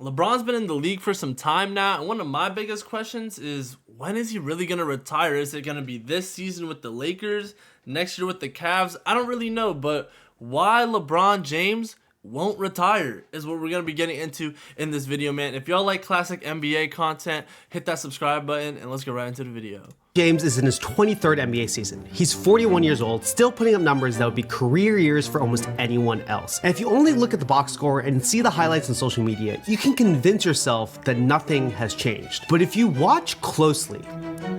LeBron's been in the league for some time now, and one of my biggest questions is, when is he really going to retire? Is it going to be this season with the Lakers, next year with the Cavs? I don't really know, but why LeBron James won't retire is what we're going to be getting into in this video, man. If y'all like classic NBA content, hit that subscribe button, and let's get right into the video. James is in his 23rd NBA season. He's 41 years old, still putting up numbers that would be career years for almost anyone else. And if you only look at the box score and see the highlights on social media, you can convince yourself that nothing has changed. But if you watch closely,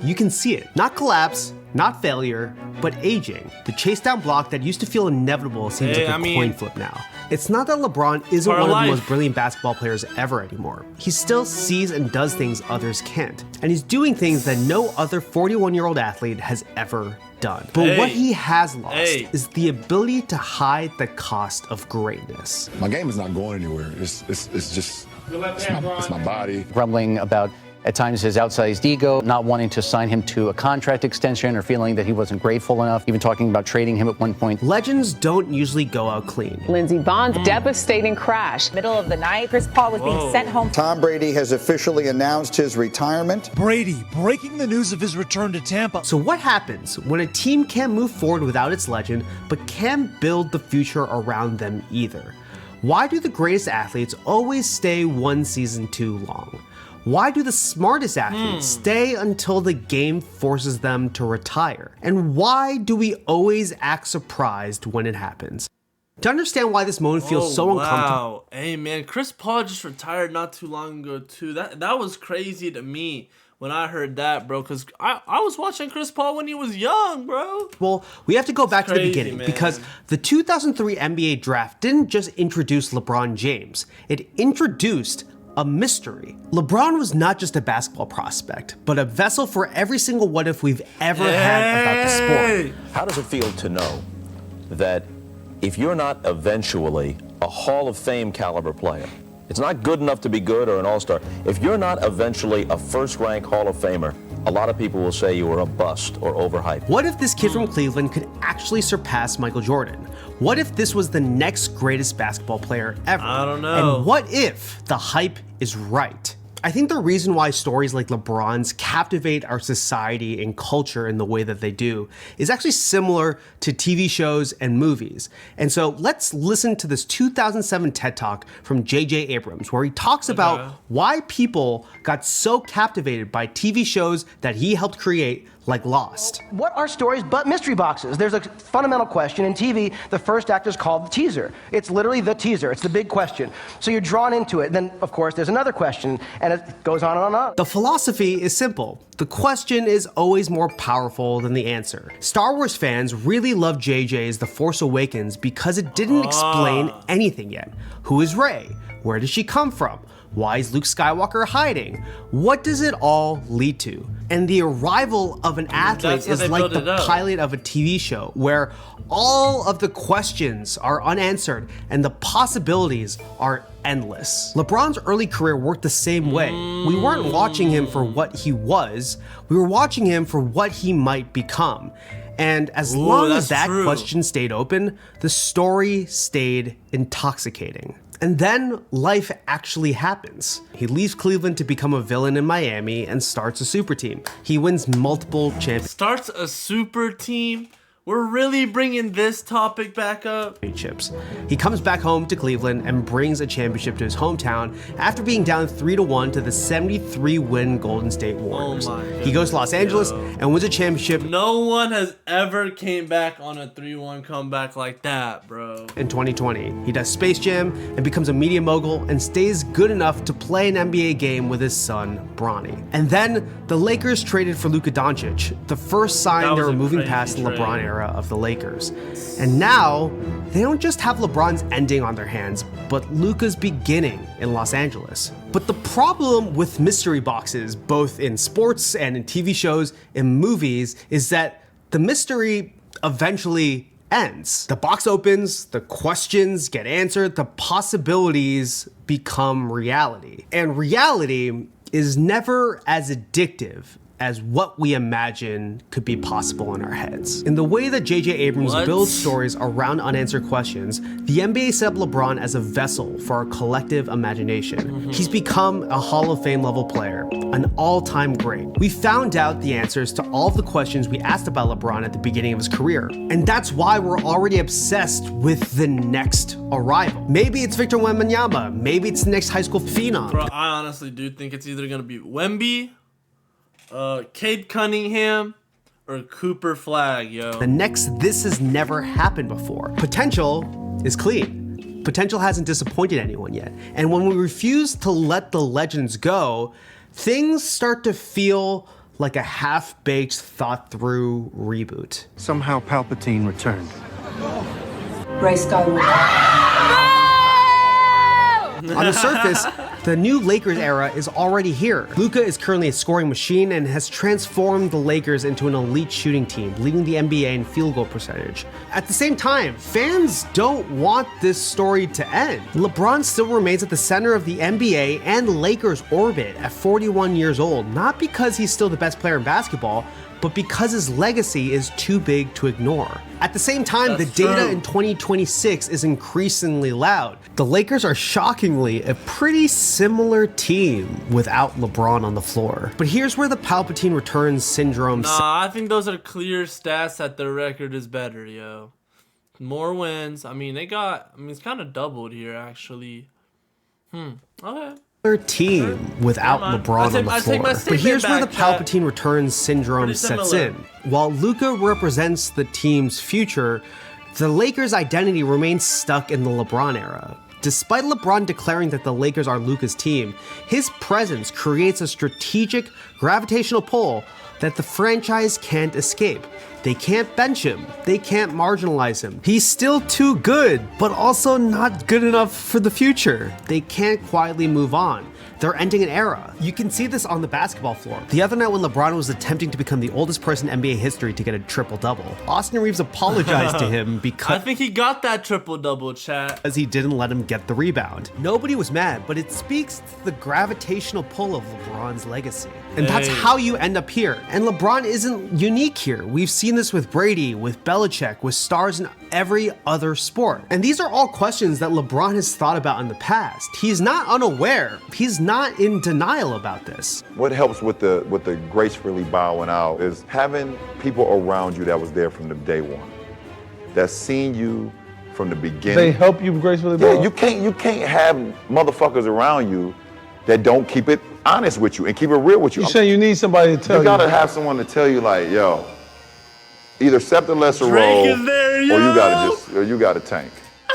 you can see it. Not collapse, not failure, but aging. The chase down block that used to feel inevitable seems like a coin flip now. It's not that LeBron isn't one of the most brilliant basketball players ever anymore. He still sees and does things others can't. And he's doing things that no other 41-year-old athlete has ever done. But what he has lost is the ability to hide the cost of greatness. My game is not going anywhere. It's just, it's my body. Grumbling about, at times, his outsized ego, not wanting to sign him to a contract extension or feeling that he wasn't grateful enough, even talking about trading him at one point. Legends don't usually go out clean. Lindsey Vonn's devastating crash. Middle of the night, Chris Paul was being sent home. Tom Brady has officially announced his retirement. Brady breaking the news of his return to Tampa. So what happens when a team can't move forward without its legend, but can't build the future around them either? Why do the greatest athletes always stay one season too long? Why do the smartest athletes stay until the game forces them to retire? And why do we always act surprised when it happens? To understand why this moment feels so uncomfortable. Wow. Hey, man, Chris Paul just retired not too long ago, too. That was crazy to me when I heard that, bro, because I was watching Chris Paul when he was young, bro. Well, we have to go back to the beginning, because the 2003 NBA draft didn't just introduce LeBron James. It introduced a mystery. LeBron was not just a basketball prospect, but a vessel for every single what if we've ever had about the sport. How does it feel to know that if you're not eventually a Hall of Fame caliber player, it's not good enough to be good or an all-star. If you're not eventually a first-rank Hall of Famer, a lot of people will say you were a bust or overhyped. What if this kid from Cleveland could actually surpass Michael Jordan? What if this was the next greatest basketball player ever? I don't know. And what if the hype is right? I think the reason why stories like LeBron's captivate our society and culture in the way that they do is actually similar to TV shows and movies. And so let's listen to this 2007 TED Talk from J.J. Abrams, where he talks about why people got so captivated by TV shows that he helped create, like Lost. What are stories but mystery boxes? There's a fundamental question. In TV, the first act is called the teaser. It's literally the teaser. It's the big question. So you're drawn into it. Then, of course, there's another question, and it goes on and on and on. The philosophy is simple. The question is always more powerful than the answer. Star Wars fans really love JJ's The Force Awakens because it didn't explain anything yet. Who is Rey? Where does she come from? Why is Luke Skywalker hiding? What does it all lead to? And the arrival of an athlete is like the pilot of a TV show, where all of the questions are unanswered and the possibilities are endless. LeBron's early career worked the same way. We weren't watching him for what he was, we were watching him for what he might become. And as long as that question stayed open, the story stayed intoxicating. And then life actually happens. He leaves Cleveland to become a villain in Miami and starts a super team. He wins multiple championships. Starts a super team? We're really bringing this topic back up. He comes back home to Cleveland and brings a championship to his hometown after being down 3-1 to the 73-win Golden State Warriors. He goes to Los Angeles and wins a championship. No one has ever came back on a 3-1 comeback like that, bro. In 2020, he does Space Jam and becomes a media mogul and stays good enough to play an NBA game with his son, Bronny. And then the Lakers traded for Luka Doncic, the first sign they were moving past the LeBron era of the Lakers. And now, they don't just have LeBron's ending on their hands, but Luka's beginning in Los Angeles. But the problem with mystery boxes, both in sports and in TV shows and movies, is that the mystery eventually ends. The box opens, the questions get answered, the possibilities become reality. And reality is never as addictive as what we imagine could be possible in our heads. In the way that J.J. Abrams builds stories around unanswered questions, the NBA set up LeBron as a vessel for our collective imagination. He's become a Hall of Fame level player, an all-time great. We found out the answers to all of the questions we asked about LeBron at the beginning of his career. And that's why we're already obsessed with the next arrival. Maybe it's Victor Wembanyama, maybe it's the next high school phenom. Bro, I honestly do think it's either gonna be Wemby, Cade Cunningham, or Cooper Flag, yo. The next This Has Never Happened Before. Potential is clean. Potential hasn't disappointed anyone yet. And when we refuse to let the legends go, things start to feel like a half-baked, thought-through reboot. Somehow Palpatine returned. Ray Skywalker. On the surface, the new Lakers era is already here. Luka is currently a scoring machine and has transformed the Lakers into an elite shooting team, leading the NBA in field goal percentage. At the same time, fans don't want this story to end. LeBron still remains at the center of the NBA and Lakers orbit at 41 years old, not because he's still the best player in basketball, but because his legacy is too big to ignore. At the same time, the data in 2026 is increasingly loud. The Lakers are shockingly a pretty similar team without LeBron on the floor. But here's where the Palpatine returns syndrome. Nah, I think those are clear stats that their record is better, yo. More wins. I mean, it's kind of doubled here, actually. Okay. Team without LeBron on the floor. But here's where the Palpatine returns syndrome sets in. While Luka represents the team's future, the Lakers' identity remains stuck in the LeBron era. Despite LeBron declaring that the Lakers are Luka's team, his presence creates a strategic gravitational pull that the franchise can't escape. They can't bench him. They can't marginalize him. He's still too good, but also not good enough for the future. They can't quietly move on. They're ending an era. You can see this on the basketball floor. The other night when LeBron was attempting to become the oldest person in NBA history to get a triple-double, Austin Reeves apologized to him because I think he got that triple-double, chat. Because he didn't let him get the rebound. Nobody was mad, but it speaks to the gravitational pull of LeBron's legacy. And that's how you end up here. And LeBron isn't unique here. We've seen this with Brady, with Belichick, with stars in every other sport. And these are all questions that LeBron has thought about in the past. He's not unaware. He's not in denial about this. What helps with the gracefully bowing out is having people around you that was there from the day one, that's seen you from the beginning. They help you gracefully bow? Yeah, you can't have motherfuckers around you that don't keep it honest with you and keep it real with you. You saying you need somebody to tell you? You gotta have someone to tell you, like, yo, either accept the lesser role, or you gotta tank.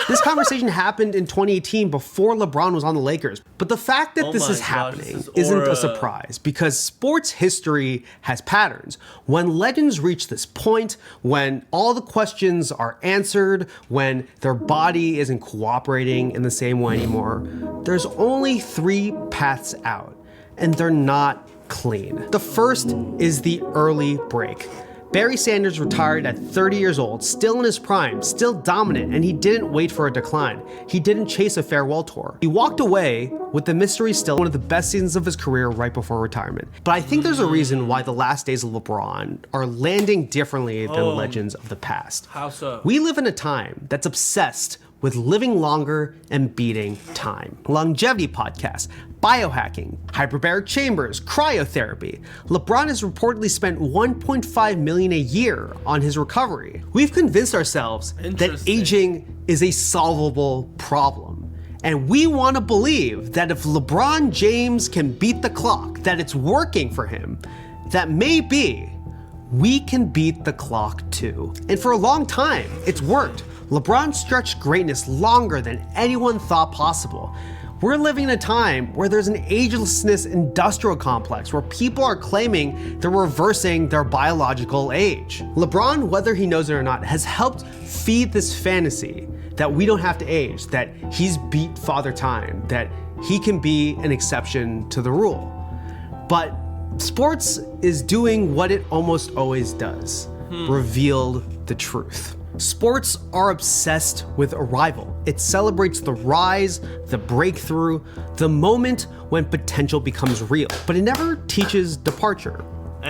This conversation happened in 2018 before LeBron was on the Lakers. But the fact that this is happening isn't a surprise, because sports history has patterns. When legends reach this point, when all the questions are answered, when their body isn't cooperating in the same way anymore, there's only 3 paths out, and they're not clean. The first is the early break. Barry Sanders retired at 30 years old, still in his prime, still dominant, and he didn't wait for a decline. He didn't chase a farewell tour. He walked away with the mystery still one of the best seasons of his career right before retirement. But I think there's a reason why the last days of LeBron are landing differently than legends of the past. How so? We live in a time that's obsessed with living longer and beating time. Longevity podcasts, biohacking, hyperbaric chambers, cryotherapy. LeBron has reportedly spent $1.5 million a year on his recovery. We've convinced ourselves that aging is a solvable problem. And we want to believe that if LeBron James can beat the clock, that it's working for him, that maybe we can beat the clock too. And for a long time, it's worked. LeBron stretched greatness longer than anyone thought possible. We're living in a time where there's an agelessness industrial complex where people are claiming they're reversing their biological age. LeBron, whether he knows it or not, has helped feed this fantasy that we don't have to age, that he's beat Father Time, that he can be an exception to the rule. But sports is doing what it almost always does, revealed the truth. Sports are obsessed with arrival. It celebrates the rise, the breakthrough, the moment when potential becomes real, but it never teaches departure.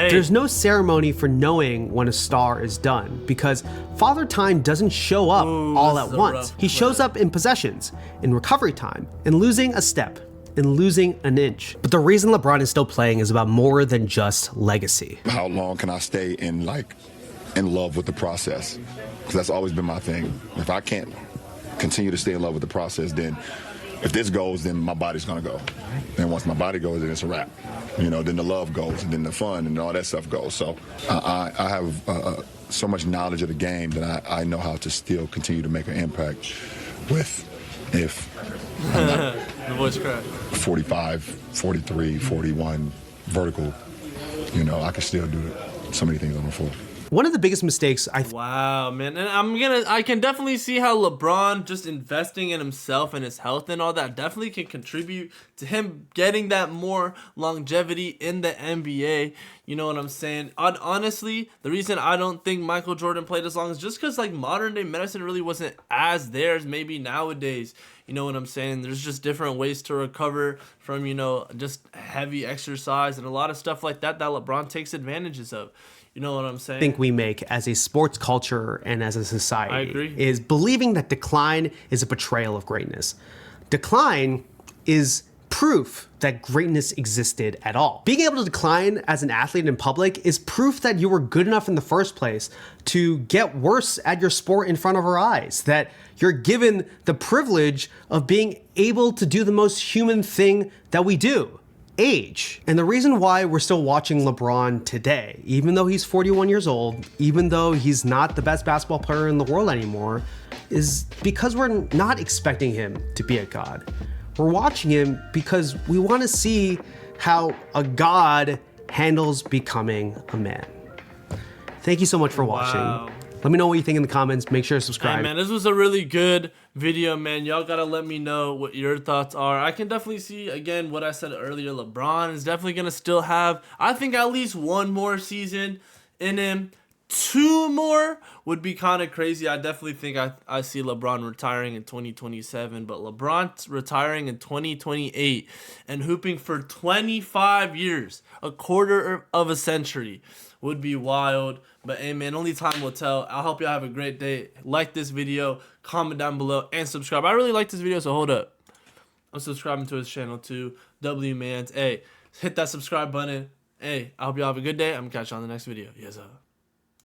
There's no ceremony for knowing when a star is done because Father Time doesn't show up all at once. He shows up in possessions, in recovery time, in losing a step, in losing an inch. But the reason LeBron is still playing is about more than just legacy. How long can I stay in love with the process? Because that's always been my thing. If I can't continue to stay in love with the process, then if this goes, then my body's gonna go. And once my body goes, then it's a wrap. You know, then the love goes, and then the fun and all that stuff goes. So I have so much knowledge of the game that I know how to still continue to make an impact with, if the voice crack. 45, 43, 41 vertical, you know, I can still do so many things on the floor. One of the biggest mistakes Wow, man. And I can definitely see how LeBron just investing in himself and his health and all that definitely can contribute to him getting that more longevity in the NBA. You know what I'm saying? Honestly, the reason I don't think Michael Jordan played as long is just because like modern day medicine really wasn't as there as maybe nowadays. You know what I'm saying? There's just different ways to recover from, you know, just heavy exercise and a lot of stuff like that LeBron takes advantages of. You know what I'm saying? I think we make as a sports culture and as a society I agree. is believing that decline is a betrayal of greatness. Decline is proof that greatness existed at all. Being able to decline as an athlete in public is proof that you were good enough in the first place to get worse at your sport in front of our eyes, that you're given the privilege of being able to do the most human thing that we do. Age. And the reason why we're still watching LeBron today, even though he's 41 years old, even though he's not the best basketball player in the world anymore, is because we're not expecting him to be a god. We're watching him because we want to see how a god handles becoming a man. Thank you so much for watching. Wow. Let me know what you think in the comments. Make sure to subscribe. Hey man, this was a really good video, man. Y'all gotta let me know what your thoughts are. I can definitely see, again, what I said earlier. LeBron is definitely gonna still have, I think, at least one more season in him. 2 more would be kind of crazy. I definitely think I see LeBron retiring in 2027, but LeBron retiring in 2028 and hooping for 25 years, a quarter of a century, would be wild. But hey man, only time will tell. I hope y'all have a great day. Like this video, comment down below, and subscribe. I really like this video, so hold up. I'm subscribing to his channel too, WMans. Hey, hit that subscribe button. Hey, I hope y'all have a good day. I'm gonna catch you on the next video. Yes, sir.